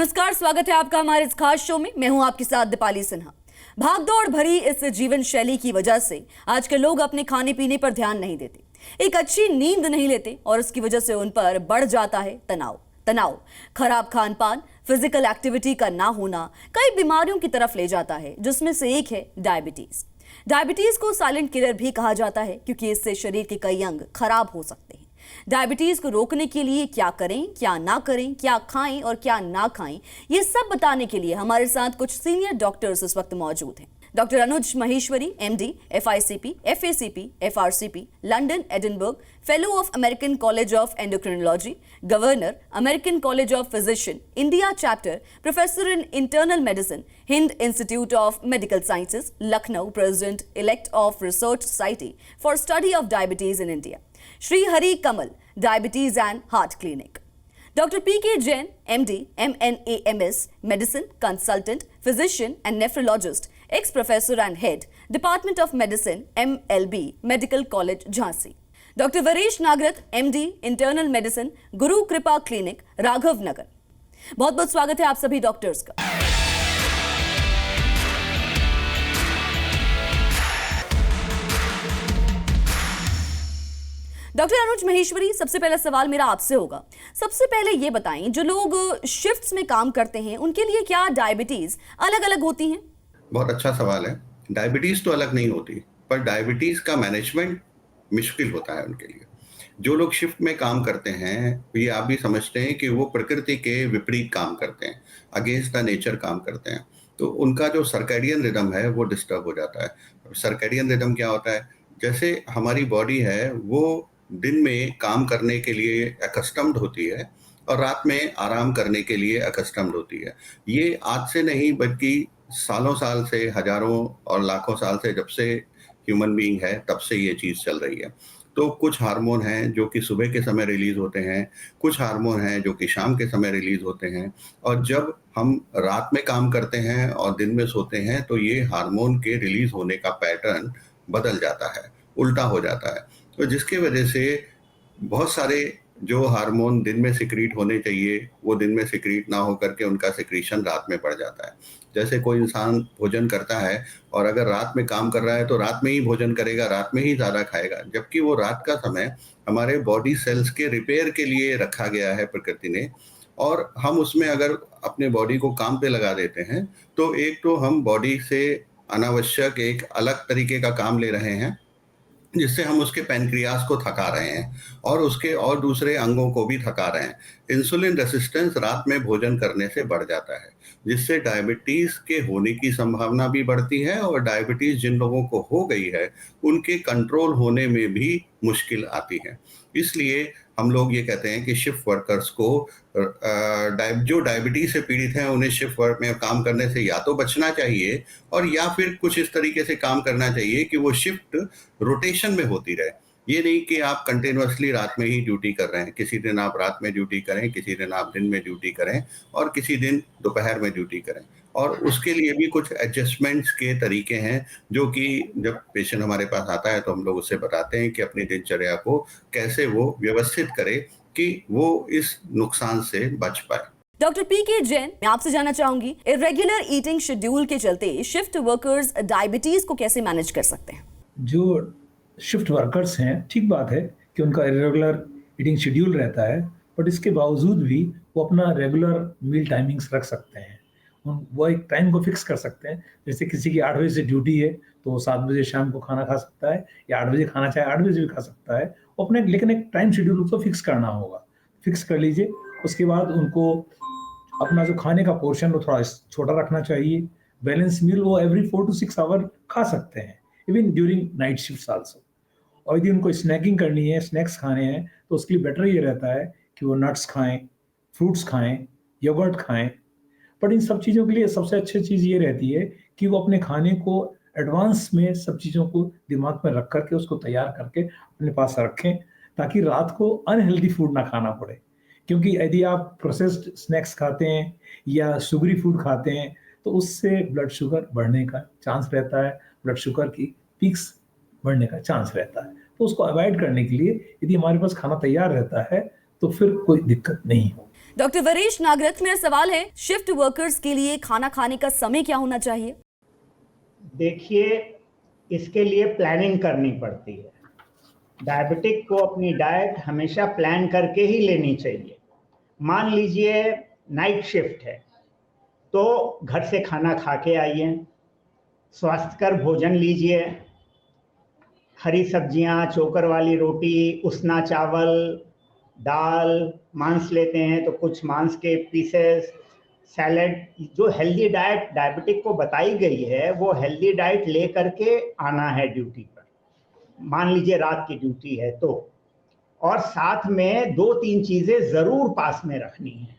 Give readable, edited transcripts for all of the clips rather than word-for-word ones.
नमस्कार, स्वागत है आपका हमारे इस खास शो में। मैं हूं आपके साथ दीपाली सिन्हा। भागदौड़ भरी इस जीवन शैली की वजह से आज के लोग अपने खाने पीने पर ध्यान नहीं देते, एक अच्छी नींद नहीं लेते और इसकी वजह से उन पर बढ़ जाता है तनाव। खराब खान पान, फिजिकल एक्टिविटी का ना होना कई बीमारियों की तरफ ले जाता है, जिसमें से एक है डायबिटीज। डायबिटीज को साइलेंट किलर भी कहा जाता है क्योंकि इससे शरीर के कई अंग खराब हो सकते हैं। डायबिटीज को रोकने के लिए क्या करें, क्या ना करें, क्या खाएं और क्या ना खाएं, ये सब बताने के लिए हमारे साथ कुछ सीनियर डॉक्टर्स इस वक्त मौजूद हैं। Doctor Anuj Maheshwari, MD, FICP, FACP, FRCP, London Edinburgh, fellow of American college of endocrinology, governor, American college of physician, India chapter, professor in internal medicine, Hind institute of medical sciences, Lucknow, president elect of research society for study of diabetes in India, Shri Hari Kamal, diabetes and heart clinic. Dr. P.K. Jain, MD, MNAMS, Medicine, Consultant, Physician and Nephrologist, ex-Professor and Head, Department of Medicine, MLB, Medical College, Jhansi. Dr. Varesh Nagarath, MD, Internal Medicine, Guru Kripa Clinic, Raghav Nagar. बहुत बहुत स्वागत है आप सभी doctors का। Doctor अनुज महेश्वरी, सबसे पहला सवाल मेरा आपसे होगा। सबसे पहले ये बताएं, जो लोग शिफ्ट्स में काम करते हैं उनके लिए क्या डायबिटीज अलग अलग होती हैं? बहुत अच्छा सवाल है। डायबिटीज तो अलग नहीं होती, पर डायबिटीज का मैनेजमेंट मुश्किल होता है उनके लिए। जो लोग शिफ्ट में काम करते हैं, ये आप भी समझते हैं कि वो प्रकृति के विपरीत काम करते हैं, अगेंस्ट द नेचर काम करते हैं, तो उनका जो सर्कैडियन रिदम है वो डिस्टर्ब हो जाता है। सर्कैडियन रिदम क्या होता है? जैसे हमारी बॉडी है वो दिन में काम करने के लिए अकस्टम्ड होती है और रात में आराम करने के लिए अकस्टम्ड होती है। ये आज से नहीं बल्कि सालों साल से, हजारों और लाखों साल से, जब से ह्यूमन बीइंग है तब से ये चीज़ चल रही है। तो कुछ हार्मोन हैं जो कि सुबह के समय रिलीज होते हैं, कुछ हार्मोन हैं जो कि शाम के समय रिलीज होते हैं, और जब हम रात में काम करते हैं और दिन में सोते हैं तो ये हार्मोन के रिलीज होने का पैटर्न बदल जाता है, उल्टा हो जाता है। तो जिसकी वजह से बहुत सारे जो हार्मोन दिन में सिक्रीट होने चाहिए वो दिन में सिक्रीट ना होकर के उनका सिक्रीशन रात में बढ़ जाता है। जैसे कोई इंसान भोजन करता है और अगर रात में काम कर रहा है तो रात में ही भोजन करेगा, रात में ही ज़्यादा खाएगा, जबकि वो रात का समय हमारे बॉडी सेल्स के रिपेयर के लिए रखा गया है प्रकृति ने, और हम उसमें अगर अपने बॉडी को काम पे लगा देते हैं तो एक तो हम बॉडी से अनावश्यक एक अलग तरीके का काम ले रहे हैं जिससे हम उसके पैनक्रियास को थका रहे हैं और उसके और दूसरे अंगों को भी थका रहे हैं। इंसुलिन रेसिस्टेंस रात में भोजन करने से बढ़ जाता है, जिससे डायबिटीज के होने की संभावना भी बढ़ती है, और डायबिटीज जिन लोगों को हो गई है उनके कंट्रोल होने में भी मुश्किल आती है। इसलिए हम लोग ये कहते हैं कि शिफ्ट वर्कर्स को जो डायबिटीज से पीड़ित हैं उन्हें शिफ्ट वर्क में काम करने से या तो बचना चाहिए और या फिर कुछ इस तरीके से काम करना चाहिए कि वो शिफ्ट रोटेशन में होती रहे। ये नहीं कि आप कंटिन्यूअसली रात में ही ड्यूटी कर रहे हैं, किसी दिन आप रात में ड्यूटी करें, किसी दिन आप दिन में ड्यूटी करें और किसी दिन दोपहर में ड्यूटी करें। और उसके लिए भी कुछ एडजस्टमेंट्स के तरीके हैं जो कि जब पेशेंट हमारे पास आता है तो हम लोग उससे बताते हैं कि अपनी दिनचर्या को कैसे वो व्यवस्थित करे कि वो इस नुकसान से बच पाए। Doctor P.K. जैन, मैं आपसे जानना चाहूंगी, इरेगुलर ईटिंग शेड्यूल के चलते शिफ्ट वर्कर्स डायबिटीज को कैसे मैनेज कर सकते हैं? जो शिफ्ट वर्कर्स हैं, ठीक बात है कि उनका इरेगुलर ईटिंग शेड्यूल रहता है, बट इसके बावजूद भी वो अपना रेगुलर मील टाइमिंग्स रख सकते हैं। वो एक टाइम को फिक्स कर सकते हैं। जैसे किसी की 8 बजे से ड्यूटी है तो वो 7 बजे शाम को खाना खा सकता है, या 8 बजे खाना चाहे 8 बजे भी खा सकता है। वो अपने लेकिन एक टाइम शेड्यूल उसको फिक्स करना होगा। फिक्स कर लीजिए। उसके बाद उनको अपना जो खाने का पोर्शन वो थोड़ा छोटा रखना चाहिए। बैलेंस मील वो एवरी 4 to 6 आवर खा सकते हैं, even during night shift also. और यदि उनको स्नैकिंग करनी है, स्नैक्स खाने हैं, तो उसके लिए बेटर ये रहता है कि वो नट्स खाएं, फ्रूट्स खाएं, योगर्ट खाएं। बट इन सब चीज़ों के लिए सबसे अच्छी चीज़ ये रहती है कि वो अपने खाने को एडवांस में सब चीज़ों को दिमाग में रख करके उसको तैयार करके अपने पास रखें, ताकि रात को अनहेल्दी फूड ना खाना पड़े। क्योंकि यदि आप प्रोसेस्ड स्नैक्स खाते हैं या शुगरी फूड खाते हैं तो उससे ब्लड शुगर बढ़ने का चांस रहता है, ब्लड शुगर की पीक्स बढ़ने का चांस रहता है। तो उसको अवॉइड करने के लिए यदि हमारे पास खाना तैयार रहता है तो फिर कोई दिक्कत नहीं हो। डॉक्टर वरेश नागरथ, मेरा सवाल है, शिफ्ट वर्कर्स के लिए खाना खाने का समय क्या होना चाहिए? देखिए, इसके लिए प्लानिंग करनी पड़ती है। डायबिटिक को अपनी डाइट हमेशा प्लान करके ही लेनी चाहिए। मान लीजिए नाइट शिफ्ट है, तो घर से खाना खा के आइए, स्वास्थ्यकर भोजन लीजिए, हरी सब्जियां, चोकर वाली रोटी, उसना चावल, दाल, मांस लेते हैं तो कुछ मांस के पीसेस, सैलेड। जो हेल्दी डाइट डायबिटिक को बताई गई है वो हेल्दी डाइट ले करके आना है ड्यूटी पर। मान लीजिए रात की ड्यूटी है तो, और साथ में 2-3 चीज़ें ज़रूर पास में रखनी है।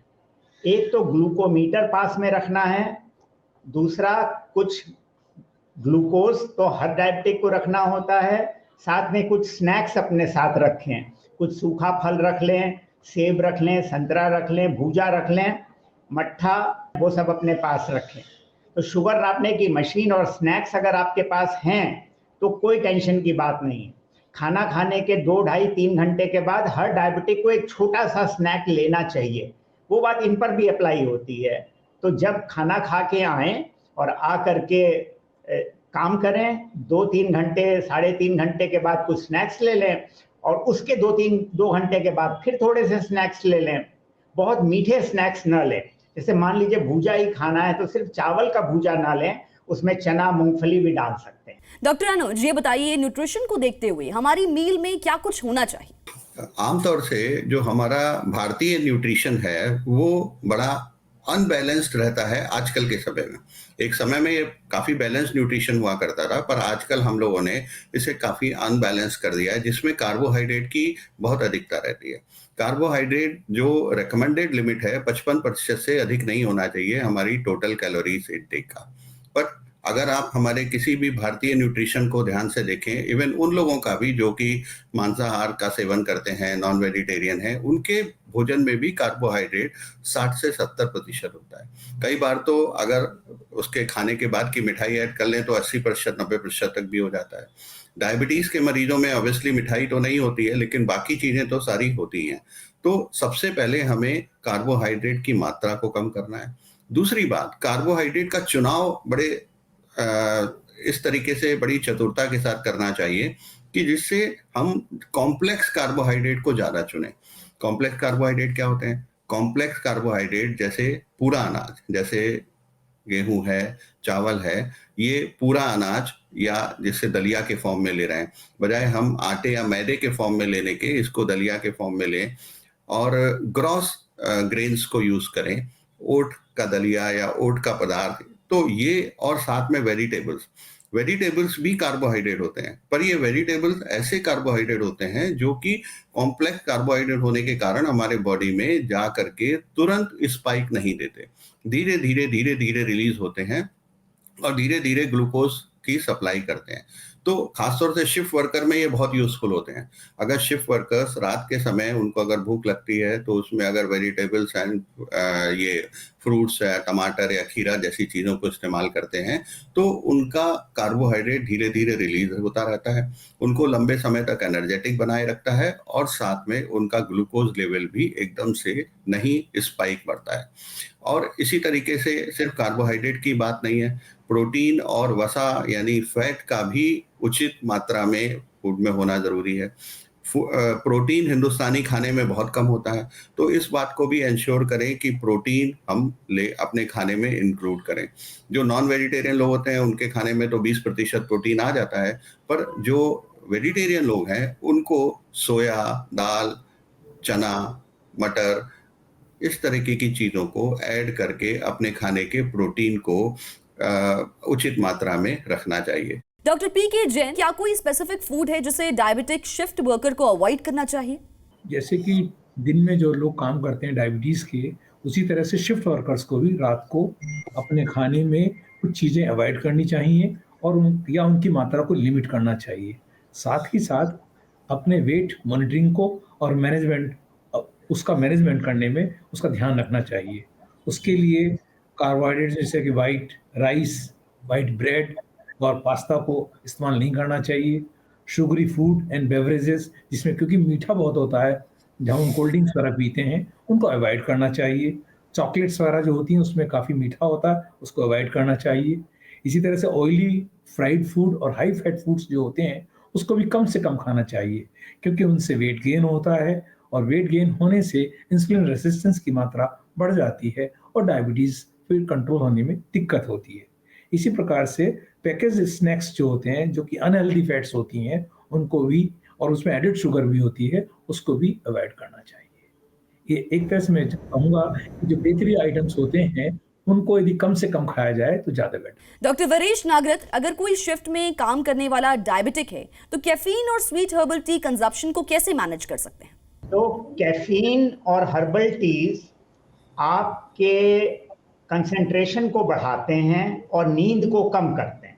एक तो ग्लूकोमीटर पास में रखना है, दूसरा कुछ ग्लूकोज तो हर डायबिटिक को रखना होता है, साथ में कुछ स्नैक्स अपने साथ रखें, कुछ सूखा फल रख लें, सेब रख लें, संतरा रख लें, भूजा रख लें, मट्ठा, वो सब अपने पास रखें। तो शुगर नापने की मशीन और स्नैक्स अगर आपके पास हैं तो कोई टेंशन की बात नहीं है। खाना खाने के 2, ढाई, 3 घंटे के बाद हर डायबिटिक को एक छोटा सा स्नैक लेना चाहिए। वो बात इन पर भी अप्लाई होती है। तो जब खाना खा के आएँ और आ करके काम करें, 2-3 घंटे, 3.5 घंटे के बाद कुछ स्नैक्स ले लें और उसके 2 घंटे के बाद फिर थोड़े से स्नैक्स ले लें। बहुत मीठे स्नैक्स न लें। जैसे मान लीजिए भूजा ही खाना है तो सिर्फ चावल का भूजा ना लें, उसमें चना, मूंगफली भी डाल सकते हैं। डॉक्टर अनुज, ये बताइए, न्यूट्रिशन को देखते हुए हमारी मील में क्या कुछ होना चाहिए? आमतौर से जो हमारा भारतीय न्यूट्रिशन है वो बड़ा अनबैलेंस्ड रहता है आजकल के समय में। एक समय में ये काफ़ी बैलेंस्ड न्यूट्रिशन हुआ करता था, पर आजकल हम लोगों ने इसे काफ़ी अनबैलेंस कर दिया है, जिसमें कार्बोहाइड्रेट की बहुत अधिकता रहती है। कार्बोहाइड्रेट जो रिकमेंडेड लिमिट है 55% से अधिक नहीं होना चाहिए हमारी टोटल कैलोरीज इनटेक का। पर अगर आप हमारे किसी भी भारतीय न्यूट्रिशन को ध्यान से देखें, इवन उन लोगों का भी जो कि मांसाहार का सेवन करते हैं, नॉन वेजिटेरियन हैं, उनके भोजन में भी कार्बोहाइड्रेट 60 से 70% होता है। कई बार तो अगर उसके खाने के बाद की मिठाई ऐड कर लें तो 80%, 90% तक भी हो जाता है। डायबिटीज के मरीजों में ऑब्वियसली मिठाई तो नहीं होती है, लेकिन बाकी चीजें तो सारी होती हैं। तो सबसे पहले हमें कार्बोहाइड्रेट की मात्रा को कम करना है। दूसरी बात, कार्बोहाइड्रेट का चुनाव बड़े इस तरीके से बड़ी चतुरता के साथ करना चाहिए कि जिससे हम कॉम्प्लेक्स कार्बोहाइड्रेट को ज्यादा चुनें। कॉम्प्लेक्स कार्बोहाइड्रेट क्या होते हैं? कॉम्प्लेक्स कार्बोहाइड्रेट जैसे पूरा अनाज, जैसे गेहूं है, चावल है, ये पूरा अनाज या जिससे दलिया के फॉर्म में ले रहे हैं, बजाय हम आटे या मैदे के फॉर्म में लेने के इसको दलिया के फॉर्म में लें और ग्रॉस ग्रेन्स को यूज करें, ओट का दलिया या ओट का पदार्थ। तो ये, और साथ में वेजिटेबल्स भी कार्बोहाइड्रेट होते हैं, पर ये वेजिटेबल्स ऐसे कार्बोहाइड्रेट होते हैं जो कि कॉम्प्लेक्स कार्बोहाइड्रेट होने के कारण हमारे बॉडी में जा करके तुरंत स्पाइक नहीं देते, धीरे धीरे रिलीज होते हैं और धीरे धीरे ग्लूकोज की सप्लाई करते हैं। तो खासतौर से शिफ्ट वर्कर में ये बहुत यूजफुल होते हैं। अगर शिफ्ट वर्कर्स रात के समय उनको अगर भूख लगती है तो उसमें अगर वेजिटेबल्स एंड ये फ्रूट्स या टमाटर या खीरा जैसी चीज़ों को इस्तेमाल करते हैं तो उनका कार्बोहाइड्रेट धीरे धीरे रिलीज होता रहता है, उनको लंबे समय तक एनर्जेटिक बनाए रखता है और साथ में उनका ग्लूकोज लेवल भी एकदम से नहीं स्पाइक बढ़ता है। और इसी तरीके से सिर्फ कार्बोहाइड्रेट की बात नहीं है, प्रोटीन और वसा यानी फैट का भी उचित मात्रा में फूड में होना जरूरी है। प्रोटीन हिंदुस्तानी खाने में बहुत कम होता है, तो इस बात को भी इंश्योर करें कि प्रोटीन हम अपने खाने में इंक्लूड करें। जो नॉन वेजिटेरियन लोग होते हैं उनके खाने में तो 20% प्रोटीन आ जाता है, पर जो वेजिटेरियन लोग हैं उनको सोया, दाल, चना, मटर, इस तरीके की चीज़ों को ऐड करके अपने खाने के प्रोटीन को उचित मात्रा में रखना चाहिए। Doctor PK. जैन, क्या कोई स्पेसिफिक फूड है जिसे डायबिटिक शिफ्ट वर्कर को अवॉइड करना चाहिए? जैसे कि दिन में जो लोग काम करते हैं डायबिटीज के, उसी तरह से शिफ्ट वर्कर्स को भी रात को अपने खाने में कुछ चीज़ें अवॉइड करनी चाहिए और उनकी मात्रा को लिमिट करना चाहिए। साथ ही साथ अपने वेट मॉनिटरिंग को और उसका मैनेजमेंट करने में उसका ध्यान रखना चाहिए। उसके लिए कार्बोहाइड्रेट जैसे कि वाइट राइस, वाइट ब्रेड और पास्ता को इस्तेमाल नहीं करना चाहिए। शुगरी फूड एंड बेवरेजेस, जिसमें क्योंकि मीठा बहुत होता है, जब हम कोल्ड ड्रिंक्स वगैरह पीते हैं उनको अवॉइड करना चाहिए। चॉकलेट्स वगैरह जो होती हैं उसमें काफ़ी मीठा होता है, उसको अवॉइड करना चाहिए। इसी तरह से ऑयली फ्राइड फूड और हाई फैट फूड्स जो होते हैं उसको भी कम से कम खाना चाहिए, क्योंकि उनसे वेट गेन होता है और वेट गेन होने से इंसुलिन रेजिस्टेंस की मात्रा बढ़ जाती है और डायबिटीज़ फिर कंट्रोल होने में दिक्कत होती है। इसी प्रकार से पैकेज स्नैक्स जो होते हैं जो कि अनहेल्दी फैट्स होती हैं उनको भी, और उसमें एडेड शुगर भी होती है, उसको भी अवॉइड करना चाहिए। ये एक तरह से मैं कहूँगा कि जो बेकरी आइटम्स होते हैं उनको यदि कम से कम खाया जाए तो ज़्यादा बेटर। डॉक्टर वरेश नागरथ, अगर कोई शिफ्ट में काम करने वाला डायबिटिक है तो कैफीन और स्वीट हर्बल टी कंजप्शन को कैसे मैनेज कर सकते हैं? तो कैफीन और हर्बल टीज आपके कंसंट्रेशन को बढ़ाते हैं और नींद को कम करते हैं।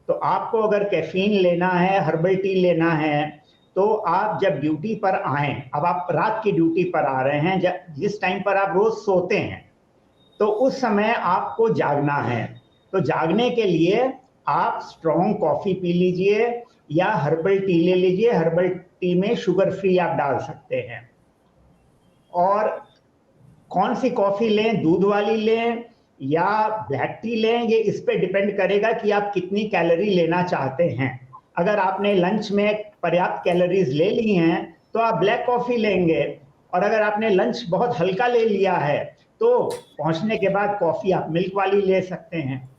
तो आपको अगर कैफीन लेना है, हर्बल टी लेना है, तो आप जब ड्यूटी पर आए, अब आप रात की ड्यूटी पर आ रहे हैं, जिस टाइम पर आप रोज सोते हैं, तो उस समय आपको जागना है। तो जागने के लिए आप स्ट्रॉन्ग कॉफी पी लीजिए या हर्बल टी ले लीजिए। हर्बल टी में शुगर फ्री आप डाल सकते हैं। और कौन सी कॉफी लें, दूध वाली लें या ब्लैक टी लें, ये इस पे डिपेंड करेगा कि आप कितनी कैलोरी लेना चाहते हैं। अगर आपने लंच में पर्याप्त कैलोरीज ले ली हैं तो आप ब्लैक कॉफी लेंगे, और अगर आपने लंच बहुत हल्का ले लिया है तो पहुंचने के बाद कॉफी आप मिल्क वाली ले सकते हैं।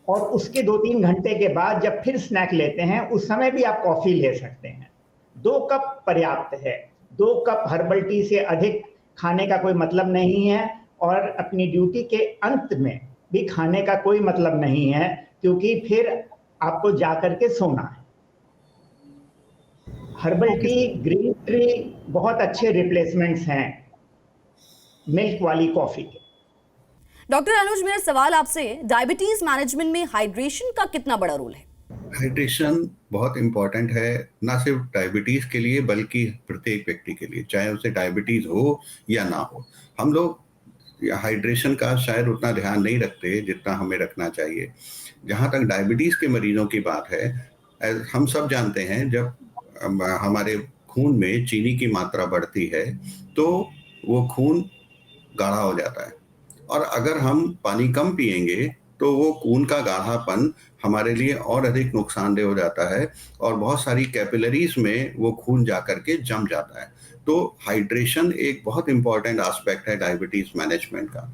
और उसके 2-3 घंटे के बाद जब फिर स्नैक लेते हैं उस समय भी आप कॉफी ले सकते हैं। 2 कप पर्याप्त है। 2 कप हर्बल टी से अधिक खाने का कोई मतलब नहीं है, और अपनी ड्यूटी के अंत में भी खाने का कोई मतलब नहीं है, क्योंकि फिर आपको जाकर के सोना है। हर्बल टी, ग्रीन टी बहुत अच्छे रिप्लेसमेंट्स हैं मिल्क वाली कॉफी के। डॉक्टर अनुज, मेरा सवाल आपसे, डायबिटीज मैनेजमेंट में हाइड्रेशन का कितना बड़ा रोल है? हाइड्रेशन बहुत इंपॉर्टेंट है, ना सिर्फ डायबिटीज के लिए बल्कि प्रत्येक व्यक्ति के लिए, चाहे उसे डायबिटीज हो या ना हो। हम लोग हाइड्रेशन का शायद उतना ध्यान नहीं रखते जितना हमें रखना चाहिए। जहाँ तक डायबिटीज के मरीजों की बात है, हम सब जानते हैं जब हमारे खून में चीनी की मात्रा बढ़ती है तो वो खून गाढ़ा हो जाता है, और अगर हम पानी कम पिएंगे तो वो खून का गाढ़ापन हमारे लिए और अधिक नुकसानदेह हो जाता है, और बहुत सारी कैपिलरीज में वो खून जाकर के जम जाता है। तो हाइड्रेशन एक बहुत इंपॉर्टेंट एस्पेक्ट है डायबिटीज मैनेजमेंट का।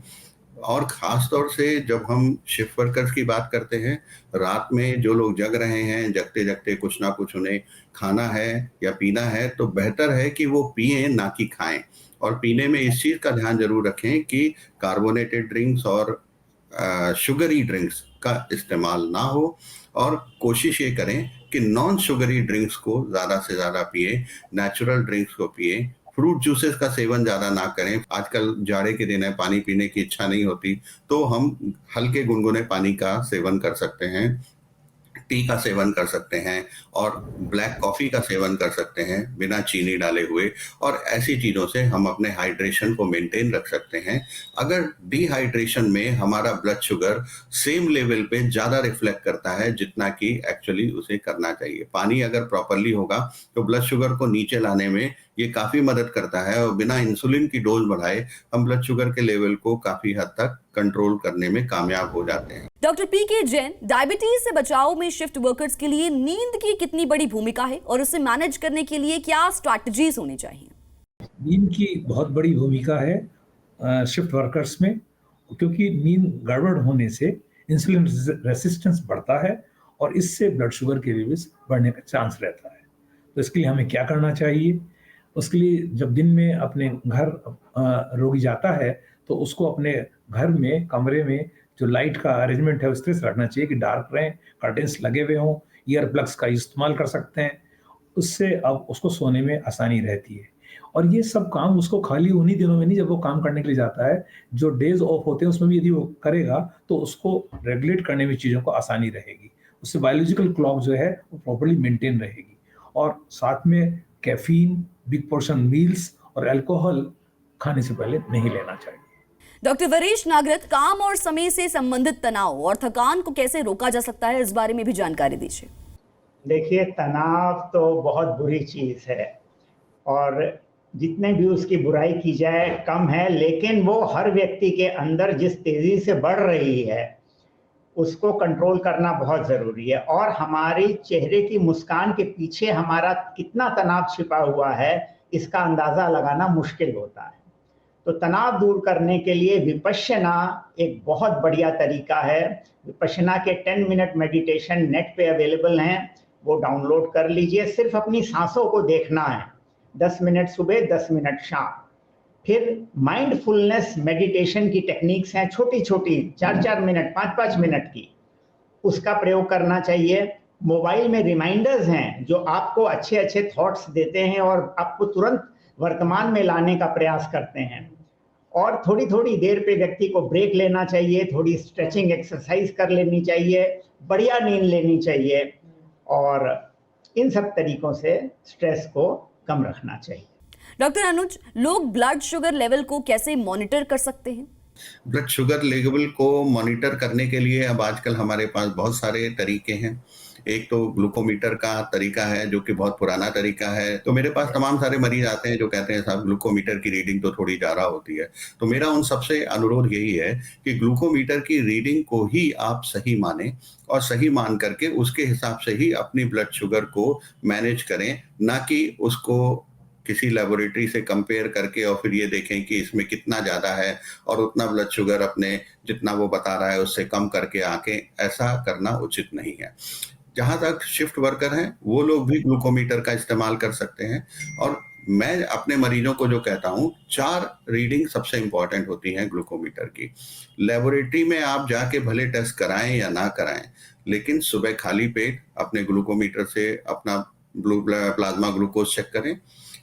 और ख़ास तौर से जब हम शिफ्ट वर्कर्स की बात करते हैं, रात में जो लोग जग रहे हैं, जगते-जगते कुछ ना कुछ उन्हें खाना है या पीना है, तो बेहतर है कि वो पिएँ ना कि खाएँ। और पीने में इस चीज़ का ध्यान ज़रूर रखें कि कार्बोनेटेड ड्रिंक्स और शुगरी ड्रिंक्स का इस्तेमाल ना हो, और कोशिश ये करें कि नॉन शुगरी ड्रिंक्स को ज़्यादा से ज़्यादा पिएँ, नेचुरल ड्रिंक्स को पिएँ। फ्रूट जूसेस का सेवन ज़्यादा ना करें। आजकल जाड़े के दिन है, पानी पीने की इच्छा नहीं होती, तो हम हल्के गुनगुने पानी का सेवन कर सकते हैं, टी का सेवन कर सकते हैं, और ब्लैक कॉफ़ी का सेवन कर सकते हैं बिना चीनी डाले हुए। और ऐसी चीज़ों से हम अपने हाइड्रेशन को मेंटेन रख सकते हैं। अगर डिहाइड्रेशन में हमारा ब्लड शुगर सेम लेवल पे ज़्यादा रिफ्लेक्ट करता है जितना कि एक्चुअली उसे करना चाहिए, पानी अगर प्रॉपरली होगा तो ब्लड शुगर को नीचे लाने में ये काफ़ी मदद करता है, और बिना इंसुलिन की डोज बढ़ाए हम ब्लड शुगर के लेवल को काफ़ी हद तक कंट्रोल करने में कामयाब हो जाते हैं। डॉक्टर पीके जैन, डायबिटीज से बचाव में शिफ्ट वर्कर्स के लिए नींद की कितनी बड़ी भूमिका है और उसे मैनेज करने के लिए क्या स्ट्रैटेजीज होनी चाहिए? नींद की बहुत बड़ी भूमिका है शिफ्ट वर्कर्स में, क्योंकि नींद गड़बड़ होने से इंसुलिन रेसिस्टेंस बढ़ता है और इससे ब्लड शुगर के लेवल्स बढ़ने का चांस रहता है। तो इसके लिए हमें क्या करना चाहिए? उसके लिए जब दिन में अपने घर रोगी जाता है तो उसको अपने घर में, कमरे में जो लाइट का अरेंजमेंट है उस तरह से रखना चाहिए कि डार्क रहें, कर्टेन्स लगे हुए हों, ईयर प्लग्स का इस्तेमाल कर सकते हैं। उससे अब उसको सोने में आसानी रहती है। और ये सब काम उसको खाली उन्हीं दिनों में नहीं जब वो काम करने के लिए जाता है, जो डेज ऑफ होते हैं उसमें भी यदि वो करेगा तो उसको रेगुलेट करने में चीज़ों को आसानी रहेगी। उससे बायोलॉजिकल क्लॉक जो है वो प्रॉपर्ली मेंटेन रहेगी। और साथ में कैफीन, बिग पोर्शन मील्स और अल्कोहल खाने से पहले नहीं लेना चाहिए। डॉक्टर वरेश नागरथ, काम और समय से संबंधित तनाव और थकान को कैसे रोका जा सकता है, इस बारे में भी जानकारी दीजिए। देखिए, तनाव तो बहुत बुरी चीज़ है, और जितने भी उसकी बुराई की जाए कम है, लेकिन वो हर व्यक्ति के अंदर जिस तेजी से बढ़ रही है उसको कंट्रोल करना बहुत ज़रूरी है। और हमारी चेहरे की मुस्कान के पीछे हमारा कितना तनाव छिपा हुआ है इसका अंदाज़ा लगाना मुश्किल होता है। तो तनाव दूर करने के लिए विपश्यना एक बहुत बढ़िया तरीका है। विपश्यना के 10 मिनट मेडिटेशन नेट पे अवेलेबल हैं, वो डाउनलोड कर लीजिए। सिर्फ अपनी सांसों को देखना है, 10 मिनट सुबह 10 मिनट शाम। फिर माइंडफुलनेस मेडिटेशन की टेक्निक्स हैं, छोटी छोटी 4-4 मिनट 5-5 मिनट की, उसका प्रयोग करना चाहिए। मोबाइल में रिमाइंडर्स हैं जो आपको अच्छे अच्छे थॉट्स देते हैं और आपको तुरंत वर्तमान में लाने का प्रयास करते हैं। और थोड़ी थोड़ी देर पे व्यक्ति को ब्रेक लेना चाहिए, थोड़ी स्ट्रेचिंग एक्सरसाइज कर लेनी चाहिए, बढ़िया नींद लेनी चाहिए और इन सब तरीकों से स्ट्रेस को कम रखना चाहिए। डॉक्टर अनुज, लोग ब्लड शुगर लेवल को कैसे मॉनिटर कर सकते हैं? ब्लड शुगर लेवल को मॉनिटर करने के लिए अब आजकल हमारे पास बहुत सारे तरीके हैं। एक तो ग्लूकोमीटर का तरीका है जो कि बहुत पुराना तरीका है। तो मेरे पास तमाम सारे मरीज आते हैं जो कहते हैं साहब ग्लूकोमीटर की रीडिंग तो थोड़ी ज़्यादा होती है। तो मेरा उन सबसे अनुरोध यही है कि ग्लूकोमीटर की रीडिंग को ही आप सही माने और सही मान करके उसके हिसाब से ही अपनी ब्लड शुगर को मैनेज करें, ना कि उसको किसी लेबोरेटरी से कंपेयर करके और फिर ये देखें कि इसमें कितना ज़्यादा है और उतना ब्लड शुगर अपने जितना वो बता रहा है उससे कम करके आके ऐसा करना उचित नहीं है। जहाँ तक शिफ्ट वर्कर हैं वो लोग भी ग्लूकोमीटर का इस्तेमाल कर सकते हैं। और मैं अपने मरीजों को जो कहता हूँ 4 रीडिंग सबसे इंपॉर्टेंट होती हैं ग्लूकोमीटर की। लेबोरेटरी में आप जाके भले टेस्ट कराएं या ना कराएं, लेकिन सुबह खाली पेट अपने ग्लूकोमीटर से अपना प्लाज्मा ग्लूकोज चेक करें।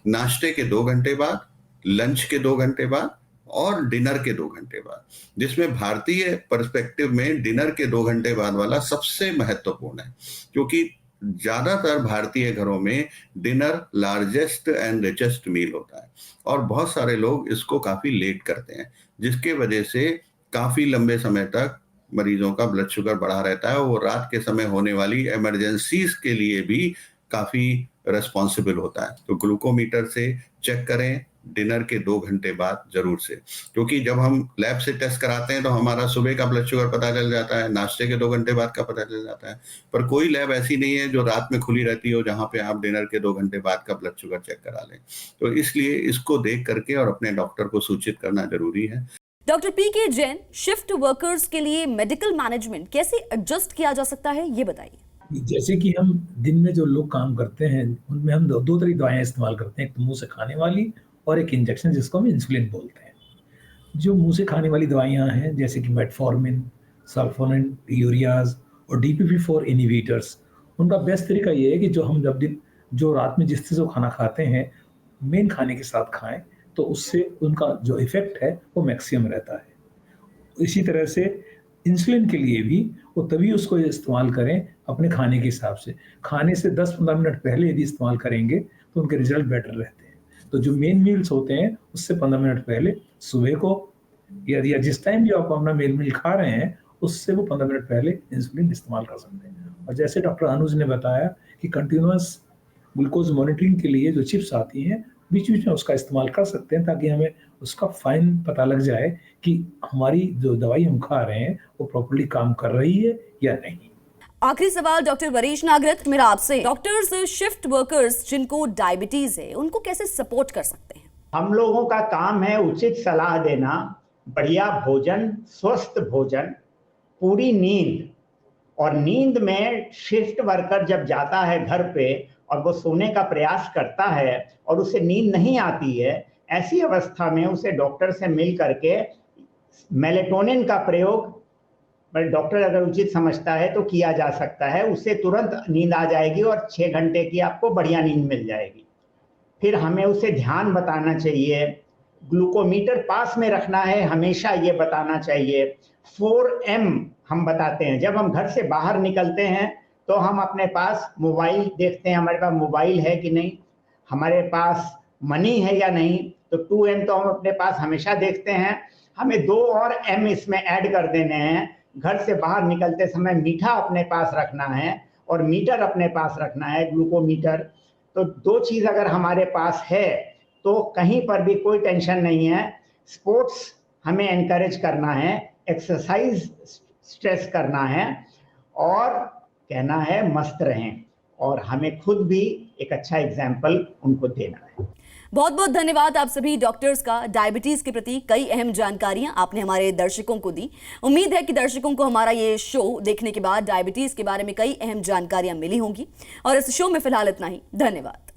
नाश्ते के 2 घंटे बाद, लंच के 2 घंटे बाद और डिनर के 2 घंटे बाद, जिसमें भारतीय पर्सपेक्टिव में डिनर के 2 घंटे बाद वाला सबसे महत्वपूर्ण है, क्योंकि ज्यादातर भारतीय घरों में डिनर लार्जेस्ट एंड रिचेस्ट मील होता है और बहुत सारे लोग इसको काफी लेट करते हैं, जिसके वजह से काफी लंबे समय तक मरीजों का ब्लड शुगर बढ़ा रहता है। वो रात के समय होने वाली इमरजेंसीज के लिए भी काफी रेस्पॉन्सिबल होता है। तो ग्लूकोमीटर से चेक करें डिनर के 2 घंटे बाद जरूर से, क्योंकि जब हम लैब से टेस्ट कराते हैं तो हमारा सुबह का ब्लड शुगर पता चल जाता है, नाश्ते के 2 घंटे बाद का पता चल जाता है, पर कोई लैब ऐसी नहीं है जो रात में खुली रहती हो जहां पे आप डिनर के 2 घंटे बाद का ब्लड शुगर चेक करा लें। तो इसलिए इसको देख करके और अपने डॉक्टर को सूचित करना जरूरी है। Doctor PK. Jain, shift workers के लिए मेडिकल मैनेजमेंट कैसे एडजस्ट किया जा सकता है, ये बताइए। जैसे कि हम दिन में जो लोग काम करते हैं उनमें हम दो तरह की दवाएं इस्तेमाल करते हैं, एक तो मुंह से खाने वाली और एक इंजेक्शन जिसको हम इंसुलिन बोलते हैं। जो मुंह से खाने वाली दवाइयां हैं जैसे कि मेटफॉर्मिन, सल्फोनिन, यूरियाज और DPP-4 इनहिबिटर्स, उनका बेस्ट तरीका ये है कि जो रात में जिस चीज़ को खाना खाते हैं मेन खाने के साथ खाएं, तो उससे उनका जो इफेक्ट है वो मैक्सिमम रहता है। इसी तरह से इंसुलिन के लिए भी वो तभी उसको इस्तेमाल करें अपने खाने के हिसाब से। खाने से 10-15 मिनट पहले यदि इस्तेमाल करेंगे तो उनके रिजल्ट बेटर रहते हैं। तो जो मेन मील्स होते हैं उससे 15 मिनट पहले सुबह को या जिस टाइम भी आप अपना मेन मील खा रहे हैं उससे वो 15 मिनट पहले इंसुलिन इस्तेमाल कर सकते हैं। और जैसे डॉक्टर अनुज ने बताया कि कंटिन्यूअस ग्लूकोज मॉनिटरिंग के लिए जो चिप्स आती हैं बीच बीच में उसका इस्तेमाल कर सकते हैं, ताकि हमें उसका फाइन पता लग जाए कि हमारी जो दवाई हम खा रहे हैं वो प्रॉपर्ली काम कर रही है या नहीं। आखिरी सवाल डॉक्टर वरीश नागरथ मेरा आपसे, डॉक्टर्स शिफ्ट वर्कर्स जिनको डायबिटीज है उनको कैसे सपोर्ट कर सकते हैं? हम लोगों का काम है उचित सलाह देना, बढ़िया भोजन, स्वस्थ भोजन, पूरी नींद। और नींद में शिफ्ट वर्कर जब जाता है घर पे और वो सोने का प्रयास करता है और उसे नींद नहीं आती है, ऐसी अवस्था में उसे डॉक्टर से मिल करके मेलेटोनिन का प्रयोग डॉक्टर अगर उचित समझता है तो किया जा सकता है। उससे तुरंत नींद आ जाएगी और 6 घंटे की आपको बढ़िया नींद मिल जाएगी। फिर हमें उसे ध्यान बताना चाहिए, ग्लूकोमीटर पास में रखना है, हमेशा ये बताना चाहिए। 4M हम बताते हैं, जब हम घर से बाहर निकलते हैं तो हम अपने पास मोबाइल देखते हैं, हमारे पास मोबाइल है कि नहीं, हमारे पास मनी है या नहीं। तो 2M तो हम अपने पास हमेशा देखते हैं। हमें 2 और M इसमें ऐड कर देने हैं। घर से बाहर निकलते समय मीठा अपने पास रखना है और मीटर अपने पास रखना है, ग्लूकोमीटर। तो 2 चीज़ अगर हमारे पास है तो कहीं पर भी कोई टेंशन नहीं है। स्पोर्ट्स हमें एनकरेज करना है, एक्सरसाइज स्ट्रेस करना है और कहना है मस्त रहें, और हमें खुद भी एक अच्छा एग्जाम्पल उनको देना है। बहुत बहुत धन्यवाद आप सभी डॉक्टर्स का। डायबिटीज के प्रति कई अहम जानकारियां आपने हमारे दर्शकों को दी। उम्मीद है कि दर्शकों को हमारा ये शो देखने के बाद डायबिटीज के बारे में कई अहम जानकारियां मिली होंगी। और इस शो में फिलहाल इतना ही। धन्यवाद।